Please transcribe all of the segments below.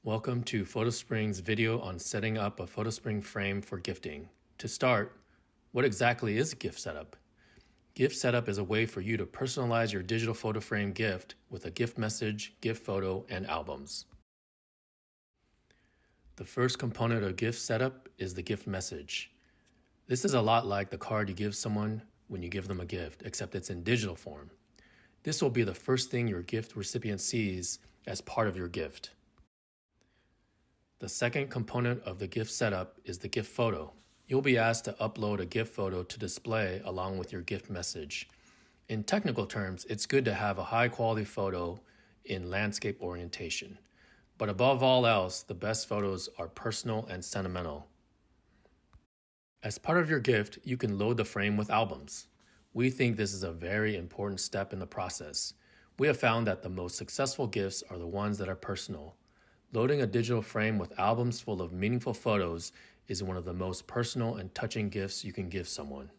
Welcome to PhotoSpring's video on setting up a PhotoSpring frame for gifting. To start, what exactly is a gift setup? Gift setup is a way for you to personalize your digital photo frame gift with a gift message, gift photo, and albums. The first component of gift setup is the gift message. This is a lot like the card you give someone when you give them a gift, except it's in digital form. This will be the first thing your gift recipient sees as part of your gift. The second component of the gift setup is the gift photo. You'll be asked to upload a gift photo to display along with your gift message. In technical terms, it's good to have a high-quality photo in landscape orientation. But above all else, the best photos are personal and sentimental. As part of your gift, you can load the frame with albums. We think this is a very important step in the process. We have found that the most successful gifts are the ones that are personal. Loading a digital frame with albums full of meaningful photos is one of the most personal and touching gifts you can give someone.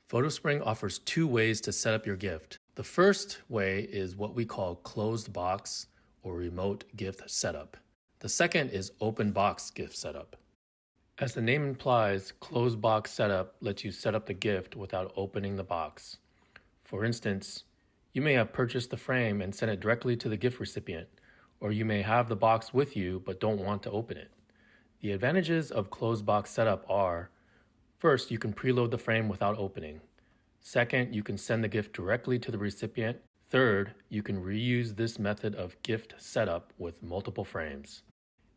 PhotoSpring offers two ways to set up your gift. The first way is what we call closed box or remote gift setup. The second is open box gift setup. As the name implies, closed box setup lets you set up the gift without opening the box. For instance, you may have purchased the frame and sent it directly to the gift recipient, or you may have the box with you but don't want to open it. The advantages of closed box setup are: first, you can preload the frame without opening. Second, you can send the gift directly to the recipient. Third, you can reuse this method of gift setup with multiple frames.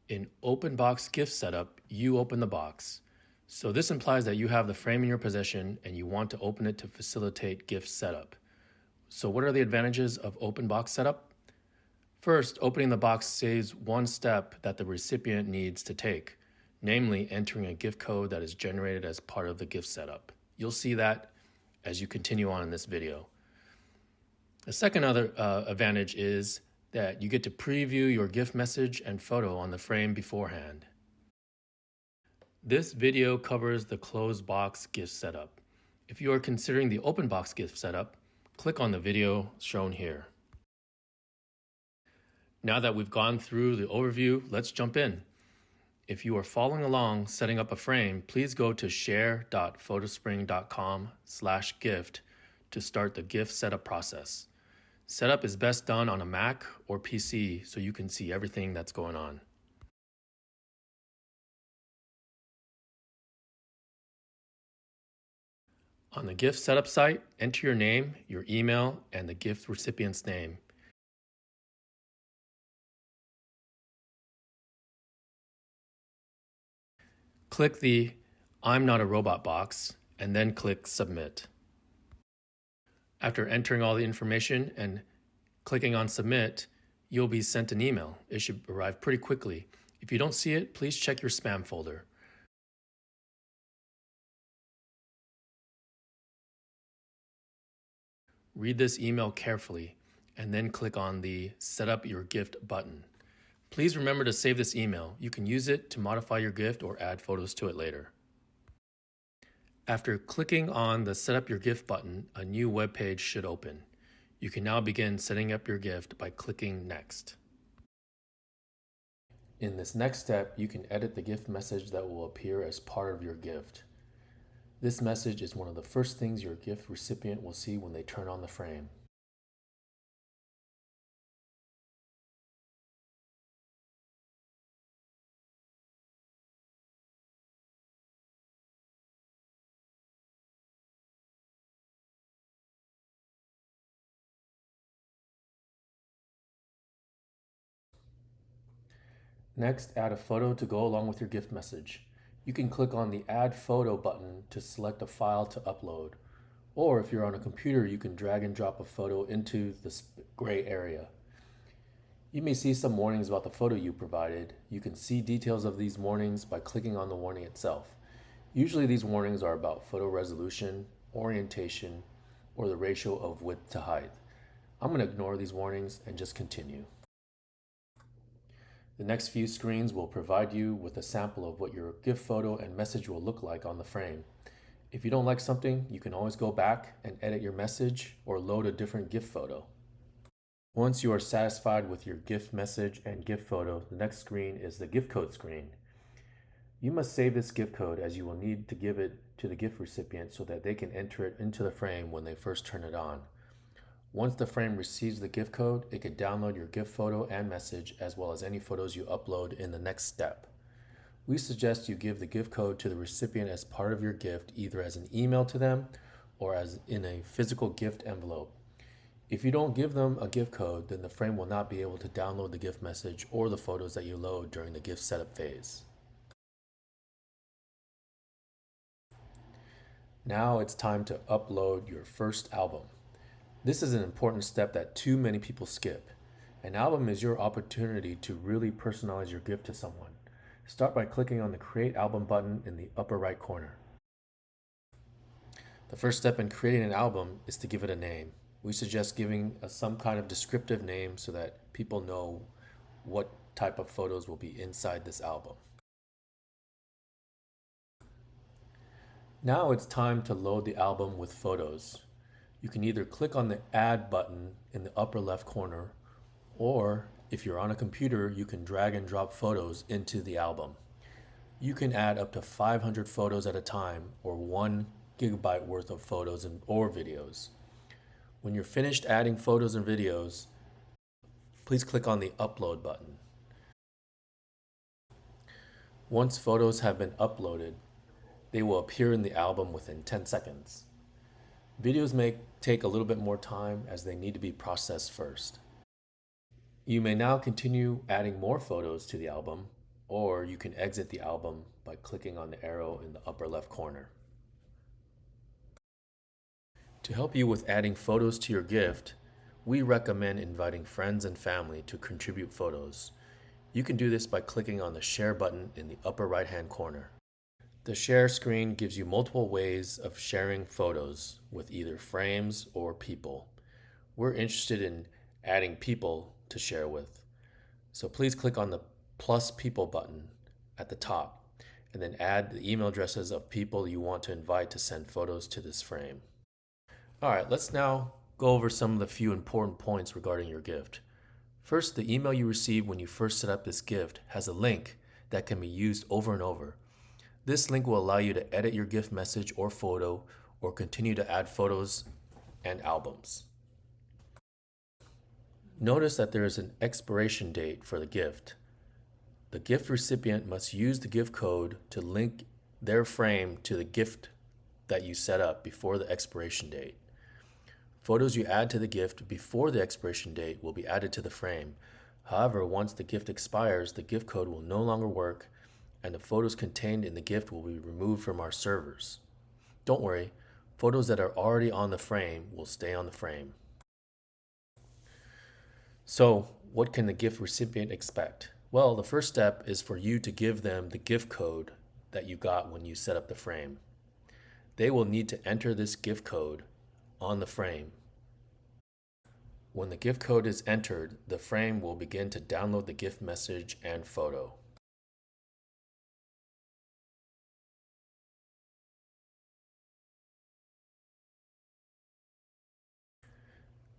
In open box gift setup, you open the box. So this implies that you have the frame in your possession and you want to open it to facilitate gift setup. So what are the advantages of open box setup? First, opening the box saves one step that the recipient needs to take, namely entering a gift code that is generated as part of the gift setup. You'll see that as you continue on in this video. The second advantage is that you get to preview your gift message and photo on the frame beforehand. This video covers the closed box gift setup. If you are considering the open box gift setup, click on the video shown here. Now that we've gone through the overview, let's jump in. If you are following along setting up a frame, please go to share.photospring.com/gift to start the gift setup process. Setup is best done on a Mac or PC so you can see everything that's going on. On the gift setup site, enter your name, your email, and the gift recipient's name. Click the I'm not a robot box and then click Submit. After entering all the information and clicking on Submit, you'll be sent an email. It should arrive pretty quickly. If you don't see it, please check your spam folder. Read this email carefully and then click on the Set Up Your Gift button. Please remember to save this email. You can use it to modify your gift or add photos to it later. After clicking on the Set Up Your Gift button, a new web page should open. You can now begin setting up your gift by clicking Next. In this next step, you can edit the gift message that will appear as part of your gift. This message is one of the first things your gift recipient will see when they turn on the frame. Next, add a photo to go along with your gift message. You can click on the Add Photo button to select a file to upload. Or if you're on a computer, you can drag and drop a photo into the gray area. You may see some warnings about the photo you provided. You can see details of these warnings by clicking on the warning itself. Usually these warnings are about photo resolution, orientation, or the ratio of width to height. I'm going to ignore these warnings and just continue. The next few screens will provide you with a sample of what your gift photo and message will look like on the frame. If you don't like something, you can always go back and edit your message or load a different gift photo. Once you are satisfied with your gift message and gift photo, the next screen is the gift code screen. You must save this gift code as you will need to give it to the gift recipient so that they can enter it into the frame when they first turn it on. Once the frame receives the gift code, it can download your gift photo and message as well as any photos you upload in the next step. We suggest you give the gift code to the recipient as part of your gift, either as an email to them or as in a physical gift envelope. If you don't give them a gift code, then the frame will not be able to download the gift message or the photos that you load during the gift setup phase. Now it's time to upload your first album. This is an important step that too many people skip. An album is your opportunity to really personalize your gift to someone. Start by clicking on the Create Album button in the upper right corner. The first step in creating an album is to give it a name. We suggest giving some kind of descriptive name so that people know what type of photos will be inside this album. Now it's time to load the album with photos. You can either click on the Add button in the upper left corner, or if you're on a computer, you can drag and drop photos into the album. You can add up to 500 photos at a time or 1 gigabyte worth of photos or videos. When you're finished adding photos and videos, please click on the Upload button. Once photos have been uploaded, they will appear in the album within 10 seconds. Videos may take a little bit more time as they need to be processed first. You may now continue adding more photos to the album, or you can exit the album by clicking on the arrow in the upper left corner. To help you with adding photos to your gift, we recommend inviting friends and family to contribute photos. You can do this by clicking on the Share button in the upper right-hand corner. The Share screen gives you multiple ways of sharing photos with either frames or people. We're interested in adding people to share with. So please click on the Plus People button at the top and then add the email addresses of people you want to invite to send photos to this frame. All right, let's now go over some of the few important points regarding your gift. First, the email you receive when you first set up this gift has a link that can be used over and over. This link will allow you to edit your gift message or photo or continue to add photos and albums. Notice that there is an expiration date for the gift. The gift recipient must use the gift code to link their frame to the gift that you set up before the expiration date. Photos you add to the gift before the expiration date will be added to the frame. However, once the gift expires, the gift code will no longer work and the photos contained in the gift will be removed from our servers. Don't worry, photos that are already on the frame will stay on the frame. So, what can the gift recipient expect? Well, the first step is for you to give them the gift code that you got when you set up the frame. They will need to enter this gift code on the frame. When the gift code is entered, the frame will begin to download the gift message and photo.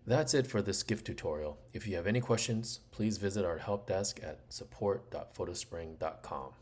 That's it for this gift tutorial. If you have any questions, please visit our help desk at support.photospring.com.